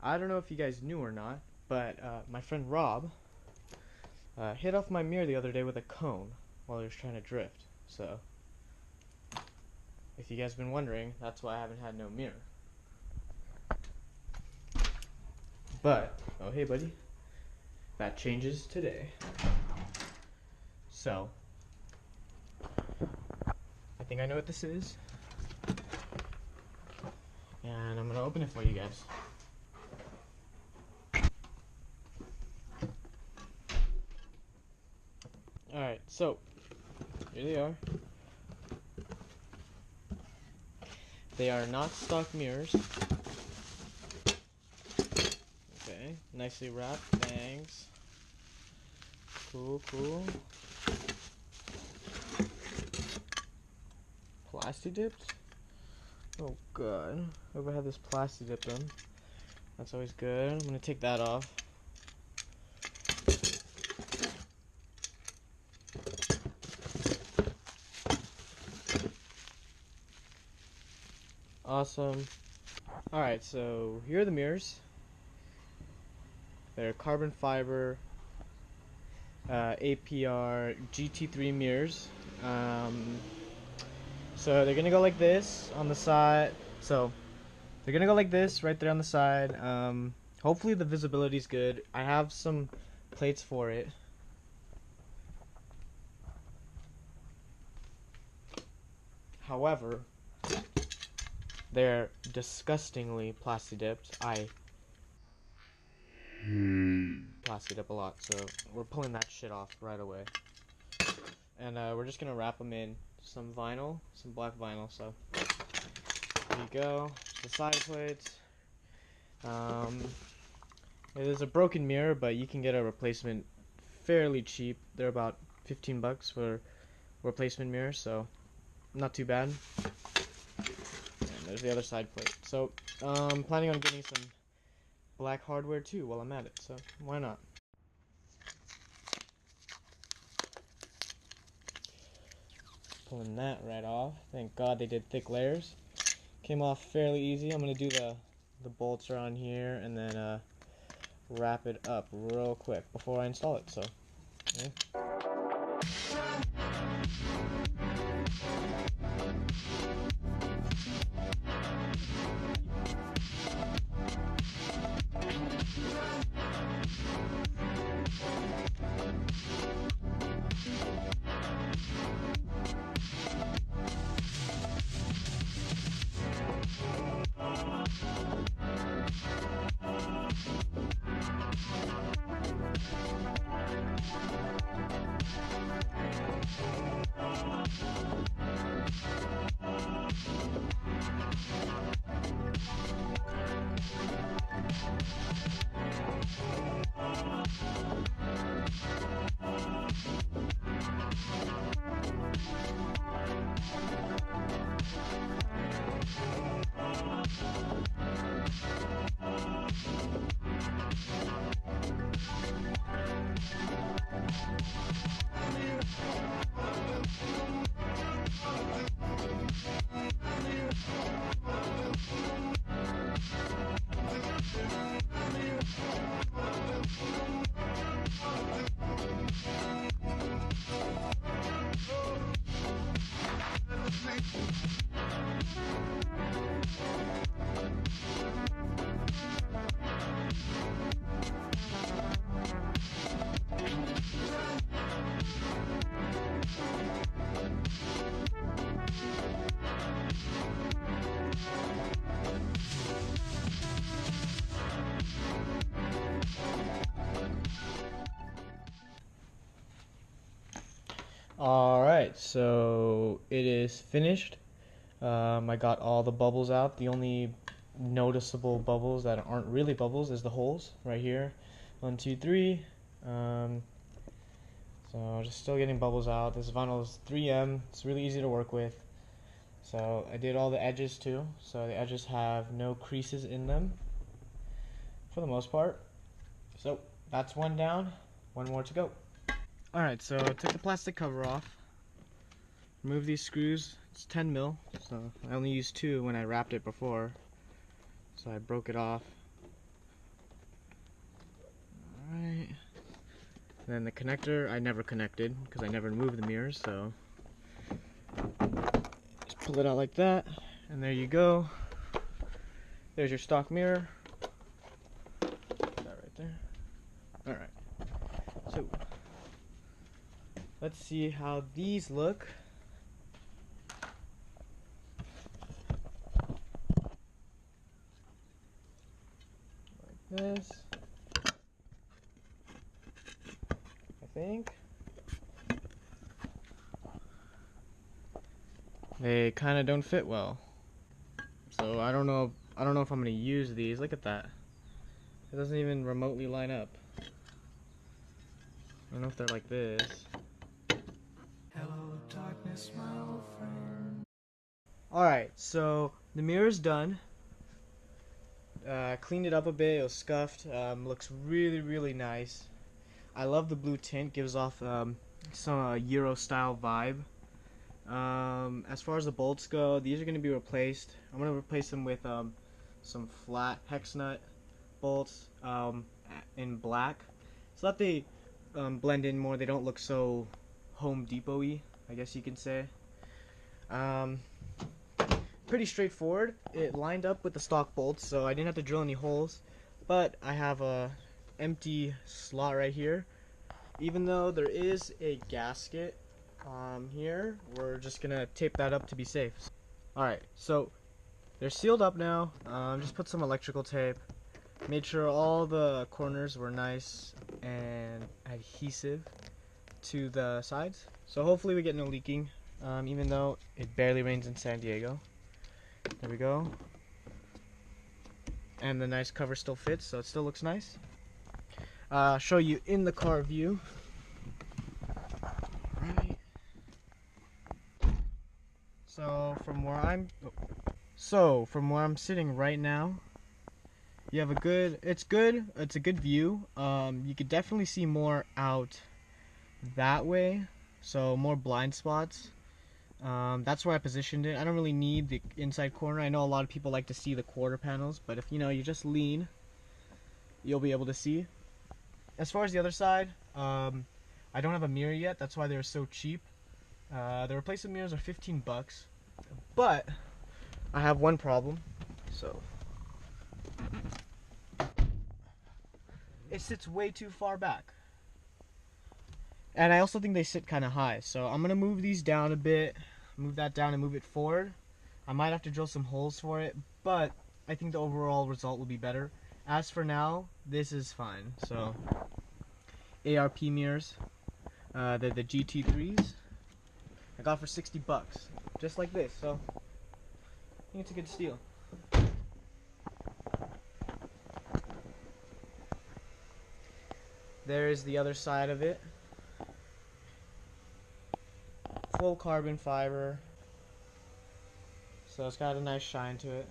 I don't know if you guys knew or not, but my friend Rob hit off my mirror the other day with a cone while he was trying to drift. So, if you guys have been wondering, that's why I haven't had no mirror. But, oh hey buddy, that changes today. So, I think I know what this is. And I'm gonna open it for you guys. Alright, so, here they are. They are not stock mirrors. Okay, nicely wrapped, thanks. Cool, cool. Plastic dipped? Oh god, hope I have this plastic dipped in. That's always good. I'm gonna take that off. Awesome. Alright, so here are the mirrors. They're carbon fiber APR GT3 mirrors. So they're gonna go like this on the side. So they're gonna go like this right there on the side. Hopefully the visibility is good. I have some plates for it. However, they're disgustingly plastic dipped. I plastic dip a lot, so we're pulling that shit off right away. And we're just gonna wrap them in some vinyl, some black vinyl. So there you go, the side plates. It is a broken mirror, but you can get a replacement fairly cheap. They're about 15 bucks for replacement mirror, so not too bad. And there's the other side plate. So I'm planning on getting some black hardware too while I'm at it, so why not? Pulling that right off. Thank God they did thick layers. Came off fairly easy. I'm gonna do the bolts around here and then wrap it up real quick before I install it. So, yeah. Alright, so it is finished. I got all the bubbles out. The only noticeable bubbles that aren't really bubbles is the holes right here. 1, 2, 3. So just still getting bubbles out. This vinyl is 3M. It's really easy to work with. So I did all the edges too. So the edges have no creases in them for the most part. So that's one down. One more to go. Alright, so I took the plastic cover off. Remove these screws. It's 10 mil, so I only used 2 when I wrapped it before. So I broke it off. And then the connector, I never connected because I never moved the mirrors, so just pull it out like that, and there you go. There's your stock mirror. That right there. Alright. So let's see how these look. Like this. I think. They kind of don't fit well. So I don't know if I'm going to use these. Look at that. It doesn't even remotely line up. I don't know if they're like this. Hello darkness, my old friend. Alright, so the mirror's done. Cleaned it up a bit. It was scuffed. Looks really, really nice. I love the blue tint. Gives off some Euro style vibe. As far as the bolts go, these are going to be replaced. I'm going to replace them with some flat hex nut bolts in black, so that they blend in more. They don't look so Home Depot-y, I guess you can say. Pretty straightforward. It lined up with the stock bolts, so I didn't have to drill any holes, but I have a empty slot right here. Even though there is a gasket here, we're just gonna tape that up to be safe. Alright, so they're sealed up now. Just put some electrical tape. Made sure all the corners were nice and adhesive to the sides. So hopefully we get no leaking, even though it barely rains in San Diego. There we go. And the nice cover still fits, so it still looks nice. Show you in the car view. Right. So from where I'm sitting right now, you have a good, it's a good view. You could definitely see more out that way, so more blind spots. That's where I positioned it. I don't really need the inside corner. I know a lot of people like to see the quarter panels, but if you just lean, you'll be able to see. As far as the other side, I don't have a mirror yet. That's why they're so cheap. The replacement mirrors are 15 bucks, but I have one problem. So it sits way too far back, and I also think they sit kind of high. So I'm gonna move these down a bit, move that down and move it forward. I might have to drill some holes for it, but I think the overall result will be better. As for now, this is fine. So ARP mirrors, they're the GT3s. I got for 60 bucks, just like this. So I think it's a good steal. There's the other side of it. Full carbon fiber. So it's got a nice shine to it.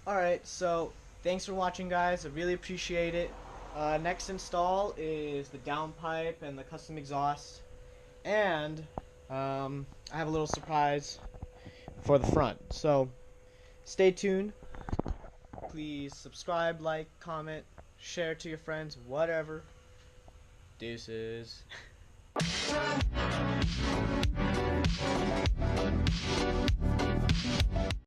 Alright, so thanks for watching, guys. I really appreciate it. Next install is the downpipe and the custom exhaust. And I have a little surprise for the front. So stay tuned. Please subscribe, like, comment, share to your friends, whatever. Deuces.